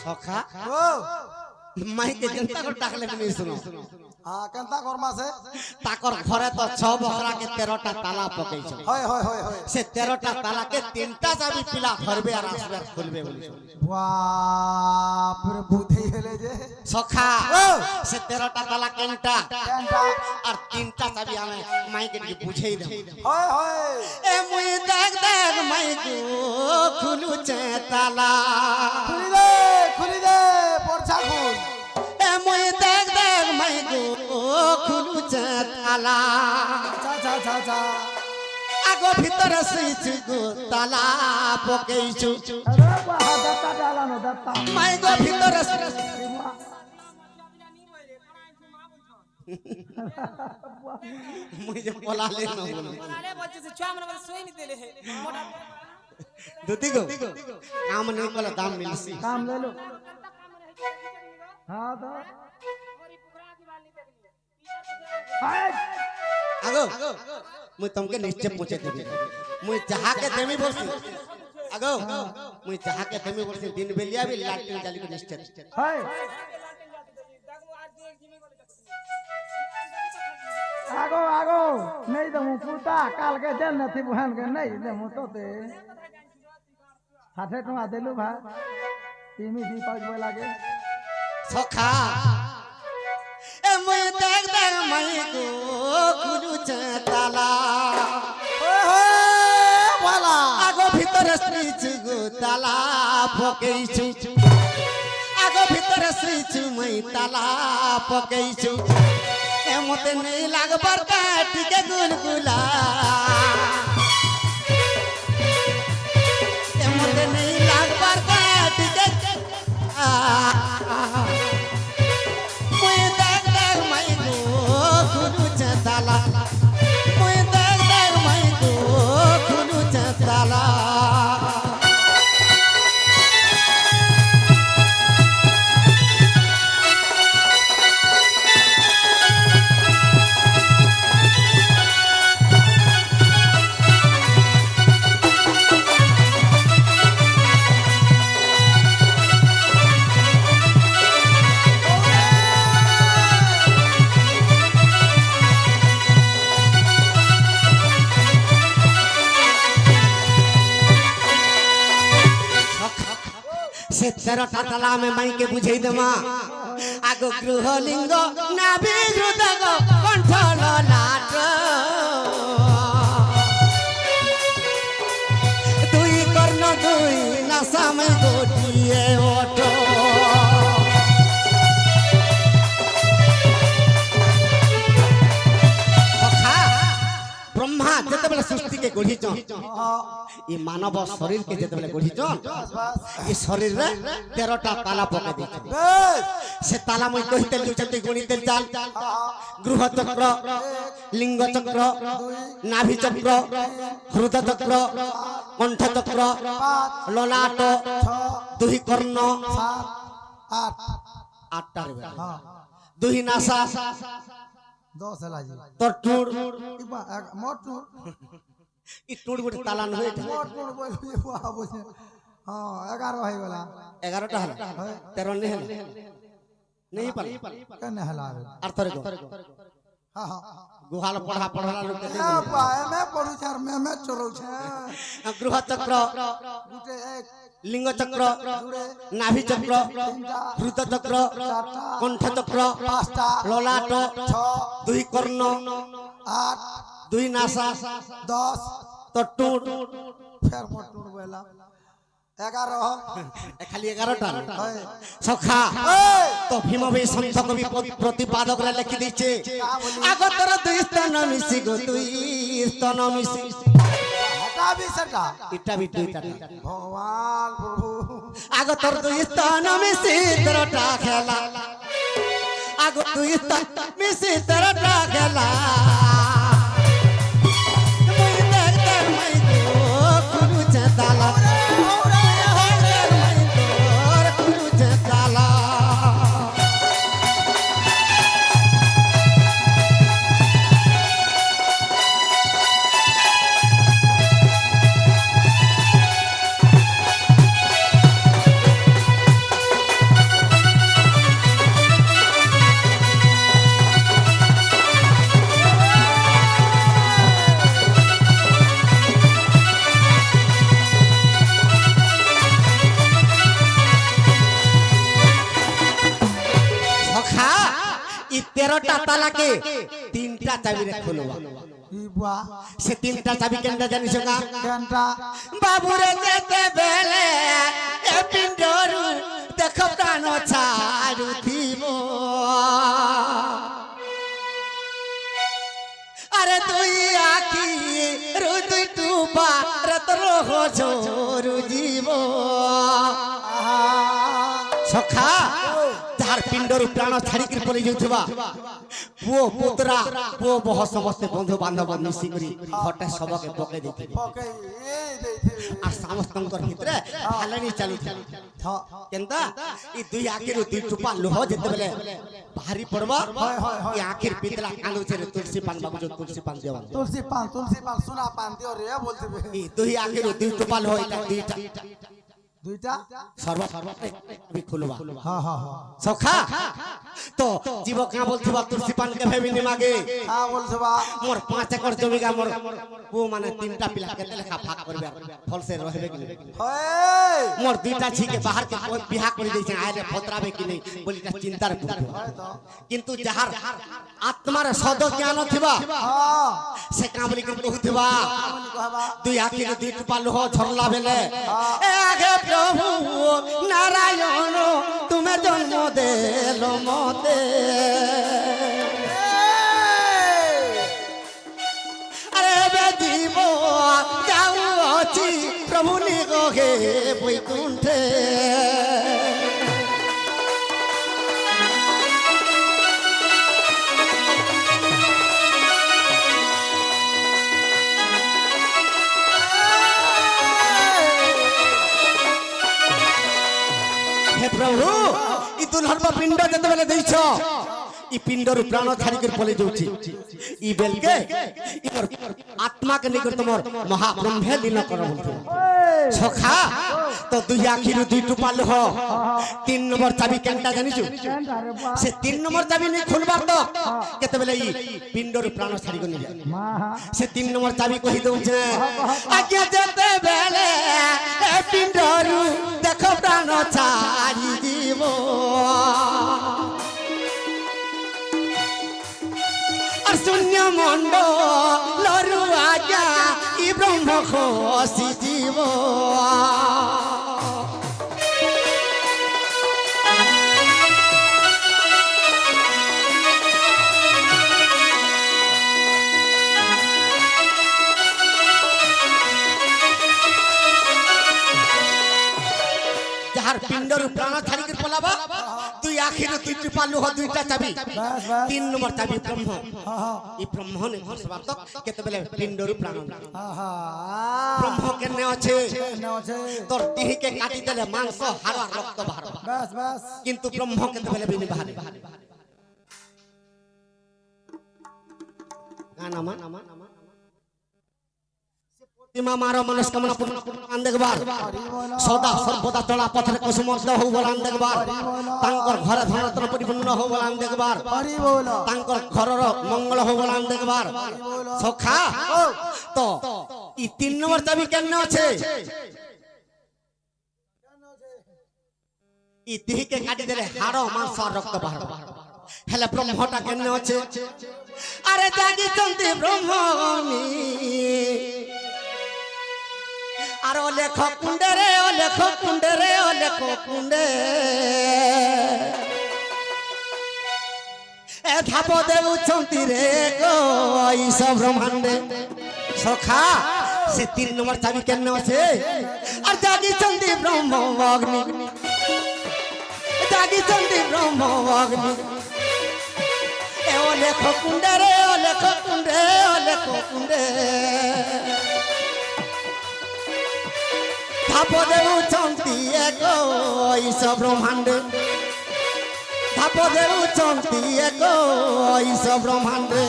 সখা ও মাইকে জনতা কর ডাকলে কি শুনো কেনতা কর্মা সে তাকর ঘরে তো 6 বকরাকে 13টা তালা পকাইছ হয় হয় হয় হয় সে 13টা তালাকে 3টা চাবি পিলা ধরবে আর আসবে আর খুলবে বলি বাপ রে বুদ্ধি হেলে যে সখা ও সে 13টা তালা কেনটা কেনতা আর 3টা চাবি আমি মাইকে দিয়ে বুঝাই দেব হয় হয় এ মুই দেখ দেখ মাইকু খুলুছে তালা খুলি দে পরছা খুল এ মুই দেখ দেখ মাইকু খুলুছে তালা চা চা চা চা আগো ভিতরে সুইচ গো তালা পকেইছু আরে বাহ দাতা ডালানো দাতা মাইকো ভিতরে মুই যে বলালে না বলি আরে বলছে যে ছুয়া মানে সই নি দিলে মোটা দুতি গো কাম নেই কলে দাম মিলছি काम ले लो हाँ तो আগো মুই তমকে নিশ্চয় পৌঁছে দেবি মুই যাহাকে দেমি বলছি আগো মুই যাহাকে দেমি বলছি দিন বেলিয়া বি লালটেন জালি को নিশ্চয় है आगो आगो नहीं तो मुँह पुता काल के जन नहीं बहन के नहीं दे मुँह तो ते 60 टका देलु भाई तीमी दी पाँच बोल लागे সখা এ মুই দেখ দেখ মাই গো খুলুছে তালা वाला আগো ভিতরে সুইচ গো তালা পকেইছু আগো ভিতরে সুইচ মই তালা পকেইছু এ মতে নেই লাগবার কাটিকে গুলগুলা এ মতে নেই লাগবার কাটিকে মুই দেখ দেখ মাই গো খুলুছে তালা মুই দেখ দেখ মাই গো খুলুছে তালা से 13টা তালা में माई के बुझाई देमा आगो गृहलिंग नाभि हृदय कंठल लाट दुई कर्ण दुई नशा में गोटिए ओठो ब्रह्मा जते बेला सृष्टि के गढ़ी ये मानव शरीर के जते बेला गढ़ी ये शरीर रे 13टा ताला पका दे से ताला मई कहिते लुचते गणिते चाल गृह चक्र लिंग चक्र नाभि चक्र हृदय चक्र कंठ चक्र ललाट दुही कर्ण 8टा रे दुही नासा 10 है लाजी तोर टूर मोट टूर ई टूर गोटे ताला न होय मोट टूर बोल वाह बोल हां 11 है वाला 11टा हल 13 नहीं हल नहीं पाल कने हला अर्थ रे हां हां गुहाल पढ़ा पढ़ला लोग के आ पाए मैं पढ़ू चार मैं चलो छे गृह चक्र गुटे एक लिंग चक्र नाभि चक्र हृदय चक्र कंठ चक्र ललाट दुई कर्ण 8 दुई नासा 10 तो टूट फेर मोट टूर बोला 11 खाली 11टा सखा तो भीम भाई संत कवि प्रतिपादक रे लिखि दिछे आगतर दुई स्तन मिसी गो दुई स्तन मिसी हटा भी सटा इटा भी दुईटा भगवान प्रभु आगतर दुई स्तन मिसी 13टा खेला आगो दुई स्तन मिसी 13टा खेला मुई देख देख मई गो खुलुचे ताला 13টা তালাকে 3টা চাবি রে খুলবা ই বুয়া সে 3টা চাবি কেনটা জানিস না কেনটা বাবুরে যেতে বেলে এ পিণ্ডরু দেখো প্রাণ ছাড়ু দিব আরে তুই আখি রু তুই টুপা রতর জোরু জীব সখা তার পিণ্ডরু প্রাণ ছাড়িকি পড়ে যাউথিবা পুଅ পুত্রা পুଅ বহ ସମସ୍ତେ ବନ୍ଧୁ ବାନ୍ଧବ ମିଶିକରି ଘଟେ ସବକେ ପକେଇ ଦେଇଥିବେ ପକେଇ ଦେଇଥିବେ আর ସମସ୍ତଙ୍କର ଭିତରେ ହାଲଣି ଚାଲୁଛି କେନ୍ତା ଇ ଦୁଇ ଆଖିରୁ ଦୁଇ ଟୁପା ଲୁହ ଯେତେବେଳେ ବାହାରି ପଡବା ଇ ଆଖିର ପିତଲା କାନ୍ଦୁଛେ ରେ ତୁଳସୀ ପାନ ବାବୁ ଯୋ ତୁଳସୀ ପାନ ଦିଅ তুলসী পান সোনা পান দিও রে বলতিবে ই ଦୁଇ ଆଖିରୁ ଦୁଇ ଟୁପା ଲୁହ এটা দুইটা দুইটা সর্ব বি খুলবা হ্যাঁ হ্যাঁ হ্যাঁ সখা তো জীব কা বলছিবা তুলসী পান কেবে বিনি মাগে হ্যাঁ বলছবা মোর 5 একর জমি গা মোর পুଅ মানে 3টা পিলা কেতে লেখা ভাগ করবে ফলসে রহবে কি হয় মোর দুইটা ঝিকে বাহার কে বিয়া করে দিয়েছে আইলে ফতরাবে কি নাই বলিটা চিন্তার কিন্তু যাহার আত্মার সদ জ্ঞান থিবা হ্যাঁ সে কা বলি কহুথিবা দুই আখিরে দুই টুপা লুহ ঝরলা বেলে এ আগে প্রভু নারায়ণ তুমি জন্ম দেলো মতে আরে বে জীব যাও অছি প্রভু নিগহে বৈকুণ্ঠে হে প্রভু ই দুলহর পিণ্ড যেতেবেলে দেইছ ই পিণ্ডর প্রাণ ছাড়িকি পলে যাউছি ই বেলকে ইমর আত্মাকে নিকট তোমার মহাব্রহ্মে লীন কর বলতে সখা তো দুই আখিরু দুই টুপা লুহ 3 নম্বর চাবি কেনটা জানিছু কেনটা রে বুয়া সে 3 নম্বর চাবি নি খুলবার তো কেতেবেলে ই পিণ্ডর প্রাণ ছাড়িকি নি যায় মা সে 3 নম্বর চাবি কহি দউছে আজ্ঞা যেতে বেলে এ পিণ্ডরু দেখো প্রাণ ছাড়ি দিব আর শূন্য মণ্ডলরু আজ্ঞা ই ব্রহ্ম খসি জীব যাহার পিণ্ডরু প্রাণ ছাড়িকি পলাবা দুই আখিরে দুই টুপা লুহ দুইটা চাবি বাস বাস 3 নম্বর চাবি ব্রহ্ম হ্যাঁ হ্যাঁ ই ব্রহ্ম নে ভসবাত কেতেবেলে পিণ্ডরু প্রাণ হ্যাঁ হ্যাঁ ব্রহ্ম কেনে আছে কেন আছে তোর দেহকে কাটি দেলে মাংস হাড় আর রক্ত বাহারবা বাস বাস কিন্তু ব্রহ্ম কেতেবেলে বিনি বাহারে না না প্রতিমা মার মনস্কামনা পূর্ণ আন দেখবার সদা সর্বদা চলা পথরে কুসুমগ্ধ হউ বলান দেখবার তাঙ্কর ঘরে ধনরত্ন পরিপূর্ণ হউ বলান দেখবার হরি বল তাঙ্কর ঘরর মঙ্গল হউ বলান দেখবার সখা তো ই 3 নম্বর চাবি কেন আছে ই দেহকে কাটি দেলে হাড় মাংস আর রক্ত বাহারবা হেলে ব্রহ্মটা কেন আছে আরে জাগিছন্তি ব্রহ্মনি আর ও লেখ কুণ্ডে রে ও লেখ কুণ্ডে রে ও লেখ কুণ্ডে এ ধাপ দেউছন্তি রে গো ঈশ ব্রহ্মাণ্ডে সখা সে 3 নম্বর চাবি কেন আছে আর জাগিছন্তি ব্রহ্ম অগ্নি জাগিছন্তি ব্রহ্ম অগ্নি এ ও লেখ কুণ্ডে রে ও লেখ কুণ্ডে ও লেখ কুণ্ডে ধাপ দেউছন্তি এক ঈশ ব্রহ্মাণ্ডে ধাপ দেউছন্তি এক ঈশ ব্রহ্মাণ্ডে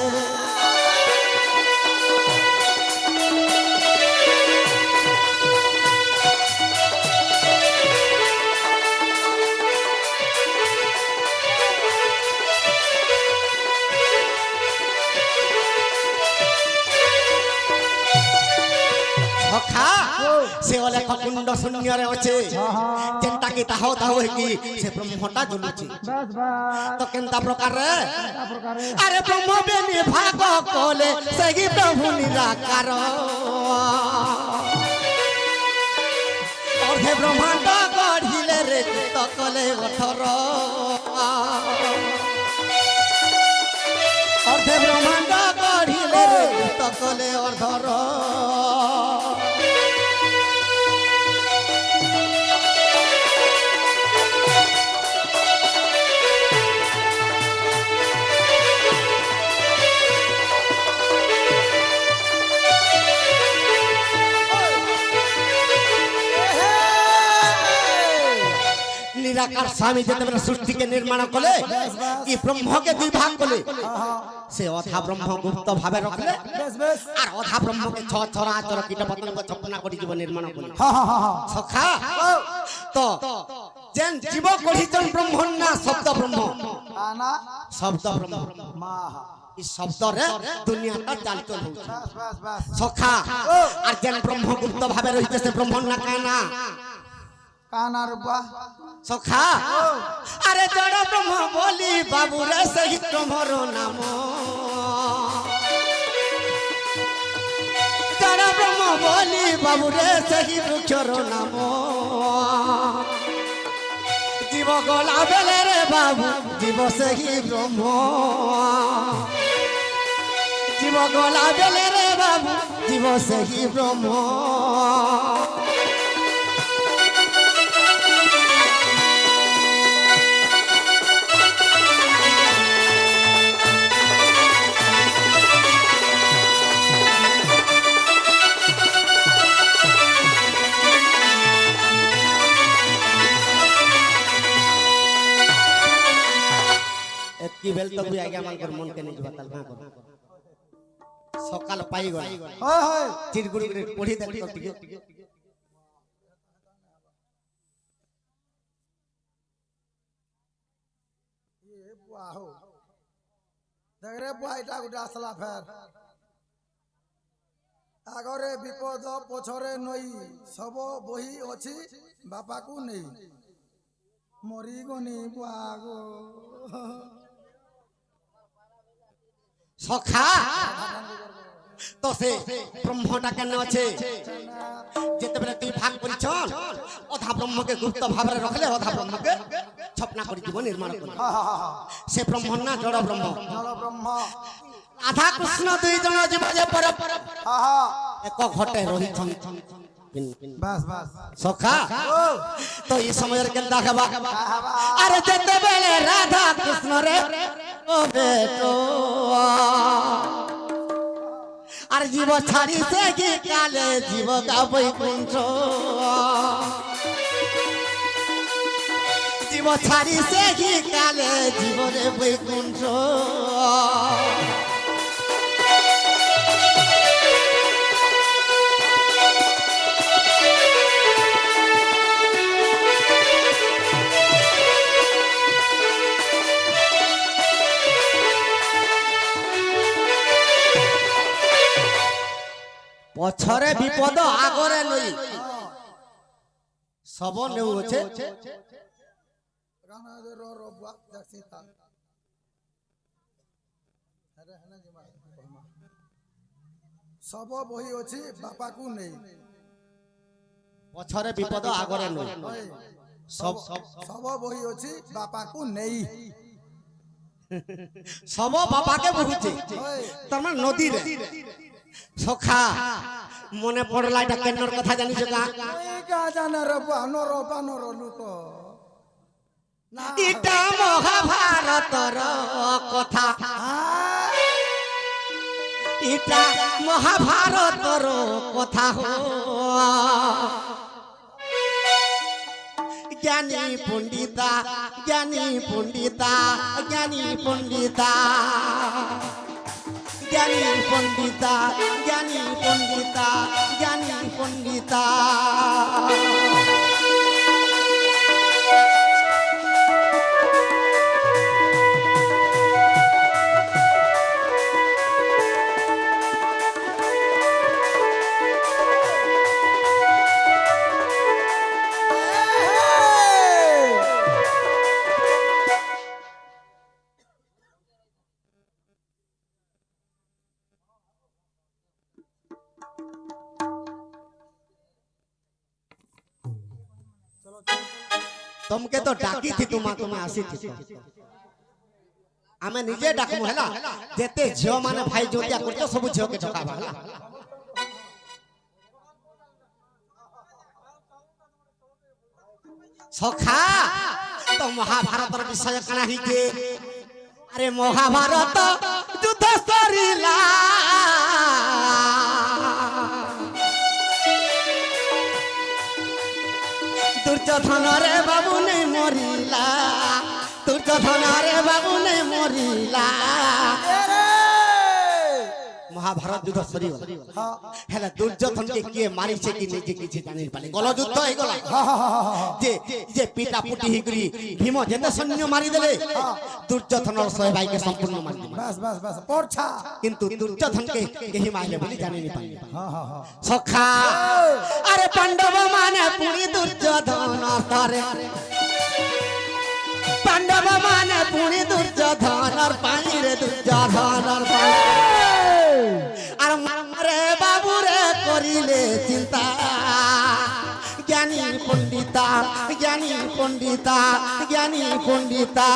সখা সে ସେ ଅଲେଖ କୁଣ୍ଡ ଶୂନ୍ୟରେ ଅଛି ଯେନ୍ତା କି ତାହ ତାହ ହେଇକି ସେ ବ୍ରହ୍ମଟା ଝୁଲୁଛି बस बस ତ କେନ୍ତା ପ୍ରକାରରେ क्या प्रकार है ଆରେ ବ୍ରହ୍ମ ବେନି ଭାଗ କଲେ ସେହି ପ୍ରଭୁ ନିରାକାର ଅର୍ଧେ ବ୍ରହ୍ମାଣ୍ଡ ଗଢ଼ିଲେ ରେ ତ କଲେ ଅଠର ଅର୍ଧେ ବ୍ରହ୍ମାଣ୍ଡ ଗଢ଼ିଲେ ରେ ତ କଲେ ଅର୍ଧର निराकार स्वामी जेतेबेले सृष्टि के निर्माण कले ई ब्रह्म के दुई भाग कले से अधा ब्रह्म गुप्त भावे रखले बस बस आर अधा ब्रह्म के छ छरा चर कीट पतंग छपना करी जीव निर्माण कले हाँ हाँ हाँ हाँ सखा तो जेन जीव कहिचन ब्रह्म ना शब्द ब्रह्म आना शब्द ब्रह्म माँ ई शब्द रे दुनिया का चाल चल होउछ बस बस बस सखा आर जेन ब्रह्म गुप्त भावे रहिते से ब्रह्म ना काना काना रुपा सखा अरे जड़ ब्रह्म बोली बाबू रे सही तुम्हारो नाम जड़ ब्रह्म बोली बाबू रे सही वृक्षर नाम जीव गला बेले रे बाबू जीव सही ब्रह्म जीव गला बेले रे बाबू जीव सही ब्रह्म की बेल तो भी आगे मान कर मन के नहीं बताल का कर सकाल पाई गला होय होय चिरगुड़ी रे पढ़ी देख तो टिके ये बुआ हो देख रे बुआ इटा गुटा असला फेर आगरे विपद पछरे नई सब बही अछि बापा को नहीं मरी गनी बुआ गो सखा तो से ब्रह्मटा केने अछि जेते बेले तू भाग परिछन अधा ब्रह्म के गुप्त भाव रे रखले अधा ब्रह्म के छपना करि जीव निर्माण कर हाँ हाँ हाँ से ब्रह्म ना जड़ ब्रह्म जल ब्रह्म आधा कृष्ण दुई जन जीव जे पर हाँ हाँ एक घटे रही छन बस बस सखा तो ये समय रे केनता हेबा अरे जेते बेले राधा कृष्ण रे ओ बेटो अरे जीव छाड़ी से की काले जीव का बैकुंठ जीव छाड़ी से की काले जीव रे बैकुंठ पछरे विपद आगरे नई सब नेउ अछि गाना जे रो रो बुआ जक्सी था अरे हने जे सब बही अछि बापा को नहीं पछरे विपद आगरे नई सब सब बही अछि बापा को नहीं सब बाबा के बहुचे तमन नदी रे सखा मने पड़ला এটা কেন্নর কথা জানিছ কা এই কা জানা রে বুয়া নরো বানরো লুক না এটা মহাভারতর কথা এটা মহাভারতর কথা হো জ্ঞানী পণ্ডিতা জ্ঞানী পণ্ডিতা জ্ঞানী পণ্ডিতা জ্ঞানী পণ্ডিতা জ্ঞানী পণ্ডিতা জ্ঞানী পণ্ডিতা तुमके तो डाकी थी तुम्हें आसी थी आमे निजे डाकमु हैला जेते झियो माने भाई जोतिया करतो सब झियो के ठकाबा हैला सखा तो महाभारत विषय कना ही के अरे महाभारत युद्ध सरिला दुर्योधन रे बाबू नहीं मरिला दुर्योधन रे बाबू नहीं मरिला महाभारत युद्ध सरिला हेला दुर्योधन के किए मारी छे कि नहीं किछि जानि पाले गल युद्ध हे गला जे जे पिटा पुटी ही करी भीम जेते सैन्य मारी देले दुर्योधन और सोय भाई के संपूर्ण मार दिले बस बस बस पोरछा किंतु दुर्योधन के केही मारले बोली जानि नहीं पाले सखा अरे पांडव माने पुनी दुर्योधन तारे पांडव माने पुनी दुर्योधन और पानी रे दुर्योधन और पानी अरे मारे बाबू रे करिले चिंता ज्ञानी पंडिता ज्ञानी पंडिता ज्ञानी पंडिता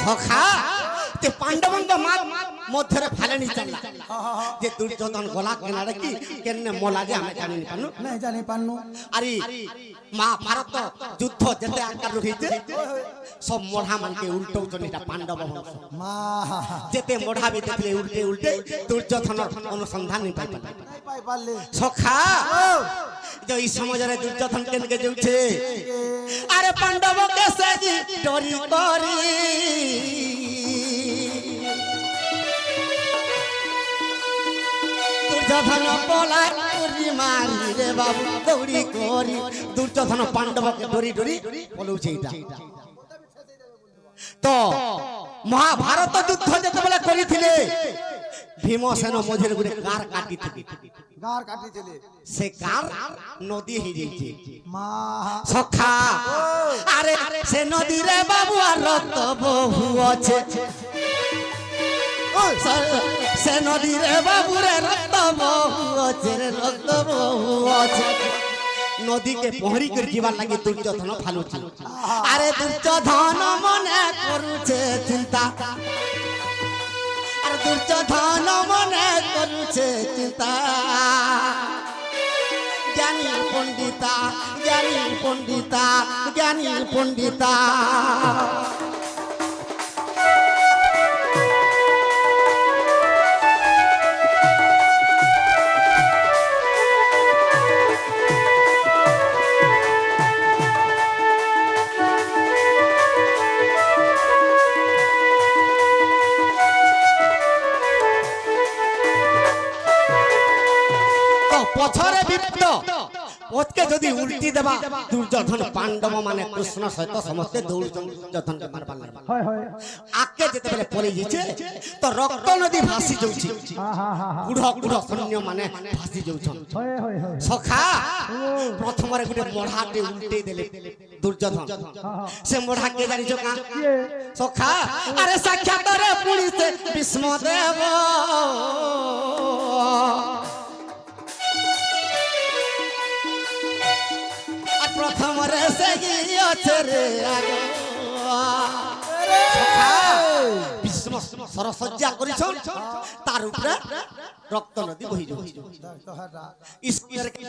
सखा ते पांडवन का मार मध्यरे फालेनी चलला जे दुर्योधन गला केनाडे की केने मोला जे हमें जानि पानु नहीं जानि पानु अरे महाभारत युद्ध जते आकार रहिते सब मोढ़ा मान के उल्टो जनिटा पांडव वंश मा जते मोढ़ा भी देखले उल्टे उल्टे दुर्योधन अनुसंधान नहीं पाई नहीं पाई पाले सखा जो इस समाज रे दुर्योधन केन के जाउछे अरे पांडव के से डरी करी दुर्योधन पोला पुरी मारी रे बाबू दौड़ी करी दुर्योधन पांडव के डरी डरी पलौछे इटा तो महाभारत युद्ध जते बेला करिथिले भीमसेन मझिर गुटे कार काटी थी गार काटी चले से कार नदी ही जाइछे मा सखा अरे से नदी रे बाबू रक्त बहु আছে से नदी रे बाबू रे रक्त बहु আছে रे रक्त बहु আছে नदी के पहरी कर जीवा लगी दुर्योधन फालुची अरे दुर्योधन मने करूछे चिंता अरे दुर्योधन मने करूछे चिंता ज्ञानी पंडिता ज्ञानी पंडिता ज्ञानी पंडिता पछरे विप्त ओतके जदी उल्टी देबा दुर्योधन पांडव माने कृष्ण सहित समस्त दुर्योधन के मारबा लागल होय होय आके जेते बेले पड़ी जिचे तो रक्त नदी भासी जाउची गुढ़ गुढ़ सैन्य माने भासी जाउछन होय होय होय सखा प्रथम रे गुटे मोढ़ाटे उल्टे देले दुर्योधन से मोढ़ा के जानि जो का सखा अरे साक्षात रे पुणी से भीष्म देव प्रथम रे से रे भीष्म सरसज्जा करिछन तार ऊपर रक्त नदी बहि जाउ ईश्वर के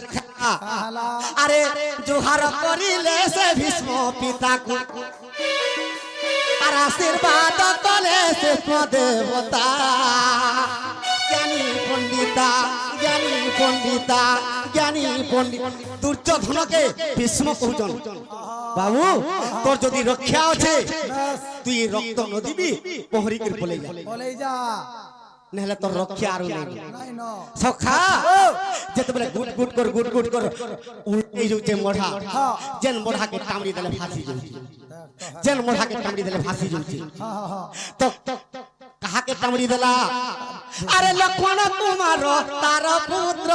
अरे जोहार करिले से भीष्म पिता को और आशीर्वाद कले से देवता ज्ञानी पंडिता ज्ञानी पंडिता ज्ञानी पंडित दुर्योधन के भीष्म कहउछन बाबू तोर जदी रक्षा আছে তুই রক্ত নদী বি পহরি করে পলে যা নহলে তোর রক্ষা আর নাই नहीं नो সখা যেতে বলে গুট গুট কর উল্টে যাচ্ছে মোড়া যেন মোড়া के টামড়ি দেলে ফাঁসি যাচ্ছে যেন মোড়া के টামড়ি দেলে ফাঁসি যাচ্ছে তো কাহাকে কামড়ি দেলা আরে লক্ষ্মণ কুমার তার পুত্র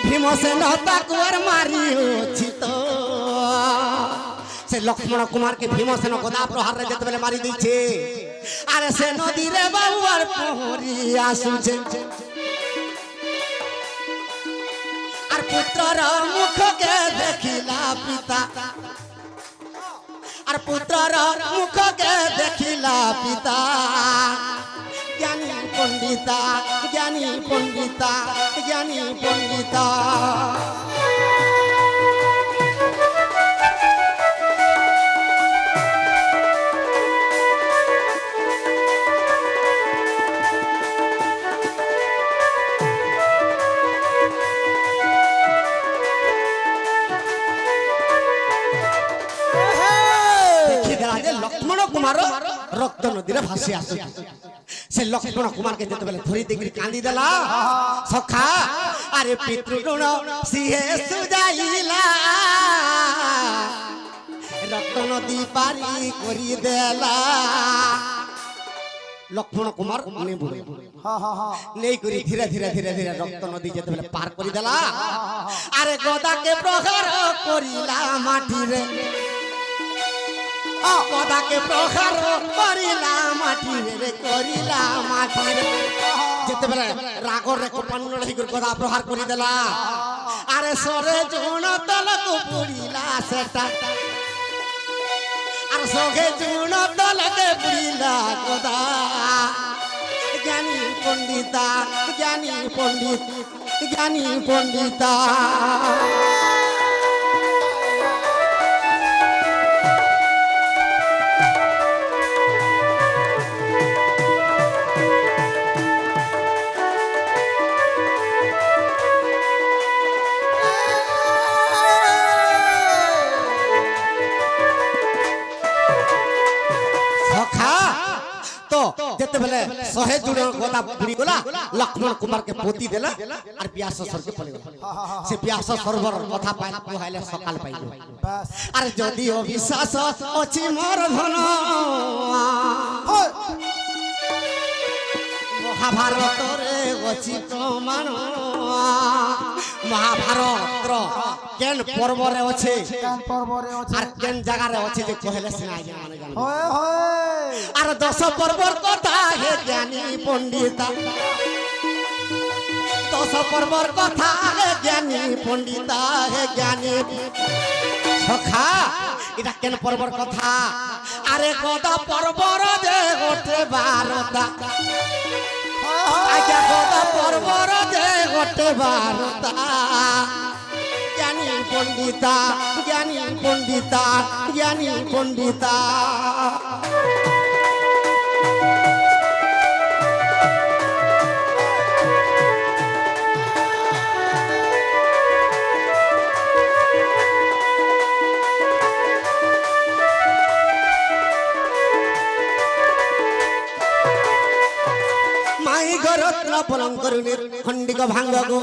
ভীমসেন তাকে মারিছি তো সে লক্ষ্মণ কুমার কে ভীমসেন গদা প্রহারে যেতে বেলে মারি দিছে আরে সে নদীরে বাবুয়ার পহরি আসুছে আর পুত্রর মুখকে দেখিলা পিতা আর পুত্রর মুখকে দেখিলা পিতা জ্ঞানী পণ্ডিতা জ্ঞানী পণ্ডিতা জ্ঞানী পণ্ডিতা লক্ষ্মণ কুমার রক্ত নদীরে ভাসি আসে সে লক্ষ্মণ কুমার কে যেতে বেলে ধরি দেখি কান্দি দেলা সখা আরে পিতৃগুণ সিহে সুজাইলা রক্ত নদী পারি করি দেলা লক্ষ্মণ কুমার মনে বুড়ে নেই করি ধীরে ধীরে ধীরে ধীরে রক্ত নদী যেতে বেলে পার করি দেলা আরে গদাকে প্রহার করিলা মাটিরে গদাকে প্রহার করিলা মাটিরে করিলা মাটিরে যেতে বেলে রাগর রে কোপান্ন রহি গদা প্রহার করি দেলা আরে সরে জুণ তলক পুড়িলা সেটা আর সগে জুণ তলকে পুড়িলা গদা জ্ঞানী পণ্ডিতা জ্ঞানী পণ্ডিত জ্ঞানী পণ্ডিতা যেতে বেলে শহে জুড়ে গদা বুড়ি গলা লক্ষ্মণ কুমার কে পোতি দেলা আর ব্যাস সরকে পড়ে গেল সে ব্যাস সরবর কথা পাই কইলে সকাল পাইল আর যদি অবিশ্বাস অছি মোর ধন মহাভারতরে অছি প্রমাণ মহাভারত কেন পর্বরে আছে আর কেন জায়গারে আছে যে কইলে সিনা আগে মানে জানো আর 10 পর্বর কথা হে জ্ঞানী পণ্ডিতা 10 পর্বর কথা হে জ্ঞানী পণ্ডিতা হে জ্ঞানী সখা এটা কেন পর্বর কথা আরে গদা পর্বর যে ওঠে 12টা আজা গদা পর্বর যে ওঠে 12টা জ্ঞানী পণ্ডিতা জ্ঞানী পণ্ডিতা জ্ঞানী পণ্ডিতা মাই গরত্ন পলঙ্করুনির খণ্ডিক ভাঙ্গগো